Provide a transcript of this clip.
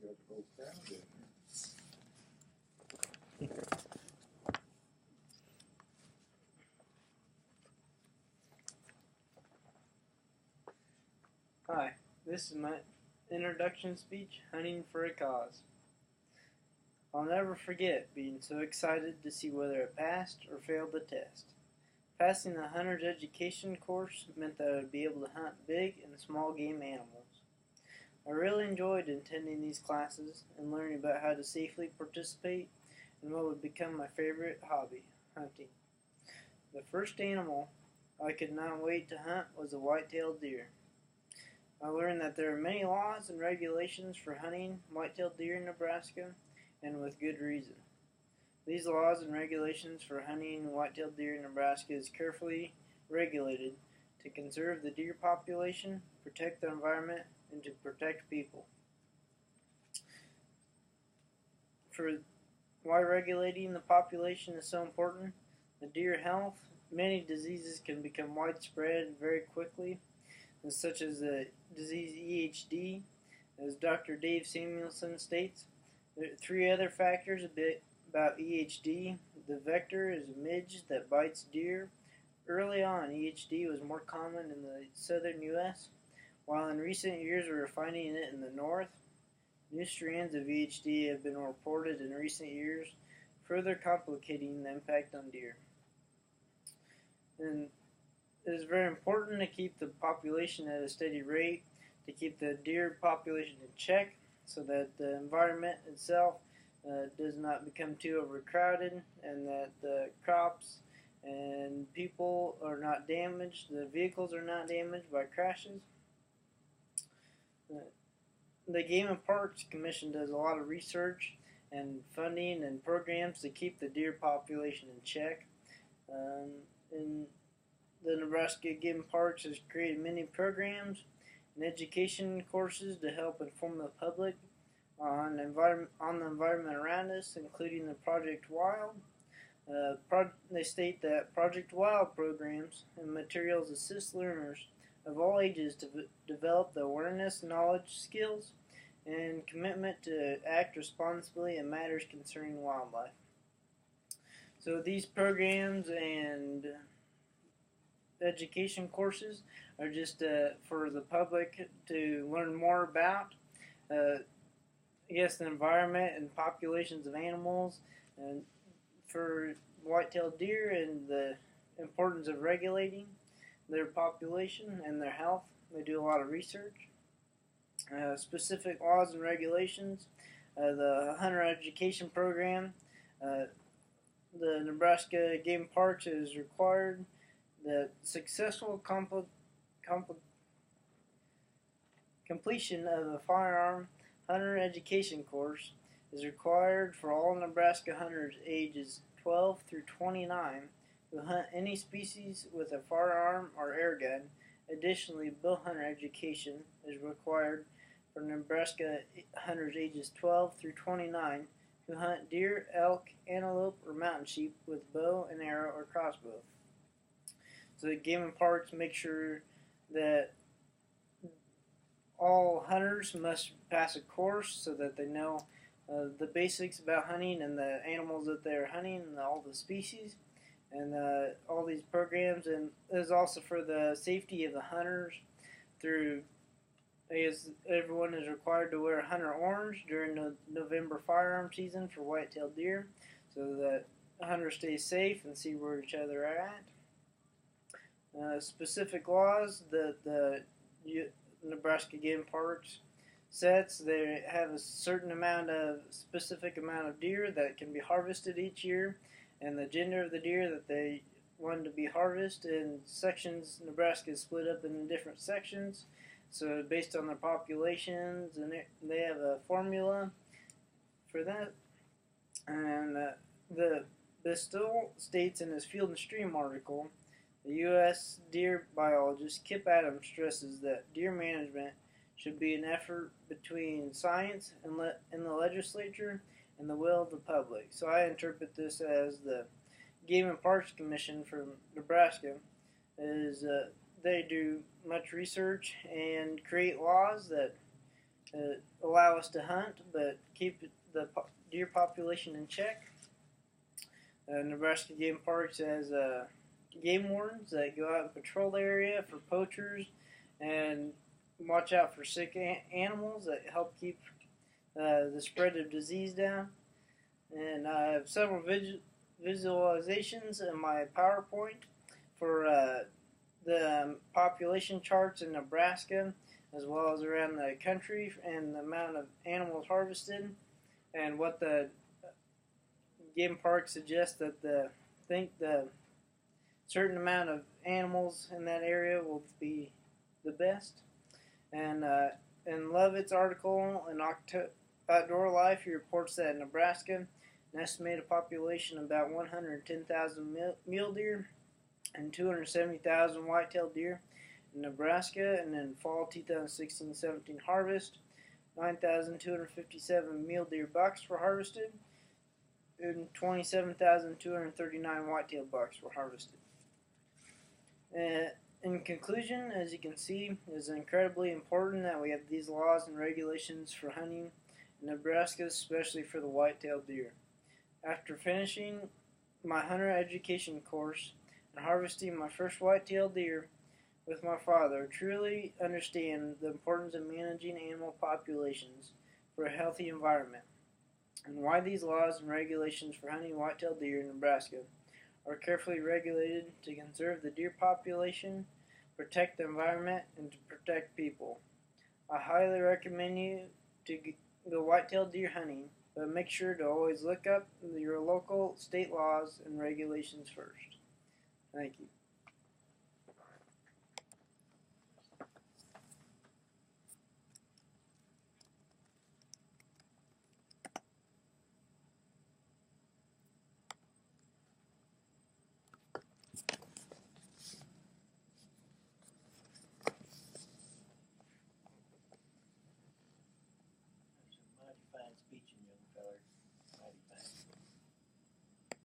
got the whole crowd in here. Hi, this is my introduction speech, Hunting for a Cause. I'll never forget being so excited to see whether I passed or failed the test. Passing the hunter's education course meant that I would be able to hunt big and small game animals. I really enjoyed attending these classes and learning about how to safely participate in what would become my favorite hobby, hunting. The first animal I could not wait to hunt was a white-tailed deer. I learned that there are many laws and regulations for hunting white-tailed deer in Nebraska, and with good reason. These laws and regulations for hunting white-tailed deer in Nebraska is carefully regulated to conserve the deer population, protect the environment, and to protect people. For why regulating the population is so important, the deer health, many diseases can become widespread very quickly, such as the disease EHD. As Dr. Dave Samuelson states, there are three other factors about EHD. The vector is a midge that bites deer. Early on, EHD was more common in the southern U.S., while in recent years we are finding it in the north. New strands of EHD have been reported in recent years, further complicating the impact on deer. And it is very important to keep the population at a steady rate, to keep the deer population in check, so that the environment itself does not become too overcrowded, and that the crops and people are not damaged, the vehicles are not damaged by crashes. The Game and Parks Commission does a lot of research and funding and programs to keep the deer population in check. And the Nebraska Game and Parks has created many programs and education courses to help inform the public on the environment around us, including the Project Wild. They state that Project Wild programs and materials assist learners of all ages to develop the awareness, knowledge, skills, and commitment to act responsibly in matters concerning wildlife. So these programs and education courses are just for the public to learn more about, the environment and populations of animals, and for white-tailed deer and the importance of regulating their population and their health. They do a lot of research. Specific laws and regulations. The Hunter Education Program. The Nebraska Game Parks is required. The successful completion of a firearm hunter education course is required for all Nebraska hunters ages 12 through 29 who hunt any species with a firearm or air gun. Additionally, bow hunter education is required for Nebraska hunters ages 12 through 29 who hunt deer, elk, antelope, or mountain sheep with bow and arrow or crossbow. So the Game and Parks make sure that all hunters must pass a course so that they know the basics about hunting and the animals that they're hunting and all the species and all these programs. And it is also for the safety of the hunters through, everyone is required to wear hunter orange during the November firearm season for white-tailed deer so that hunters stay safe and see where each other are at. Specific laws that the Nebraska Game Parks sets. They have a specific amount of deer that can be harvested each year, and the gender of the deer that they want to be harvested in sections. Nebraska is split up in different sections, so based on their populations, and they have a formula for that. And the Bistill states in his Field and Stream article, the U.S. deer biologist Kip Adams stresses that deer management should be an effort between science and the legislature and the will of the public. So I interpret this as the Game and Parks Commission from Nebraska is they do much research and create laws that allow us to hunt, but keep the deer population in check. Nebraska Game Parks has game wardens that go out and patrol the area for poachers and watch out for sick animals that help keep the spread of disease down. And I have several visualizations in my PowerPoint for the population charts in Nebraska, as well as around the country, and the amount of animals harvested, and what the game park suggests that the certain amount of animals in that area will be the best. And in Lovett's article in Outdoor Life, he reports that in Nebraska, an estimated population of about 110,000 mule deer and 270,000 white-tailed deer in Nebraska, and in fall 2016-17 harvest, 9,257 mule deer bucks were harvested, and 27,239 white-tailed bucks were harvested. In conclusion, as you can see, it is incredibly important that we have these laws and regulations for hunting in Nebraska, especially for the white-tailed deer. After finishing my hunter education course and harvesting my first white-tailed deer with my father, I truly understand the importance of managing animal populations for a healthy environment, and why these laws and regulations for hunting white-tailed deer in Nebraska are carefully regulated to conserve the deer population, protect the environment, and to protect people. I highly recommend you to go white-tailed deer hunting, but make sure to always look up your local state laws and regulations first. Thank you.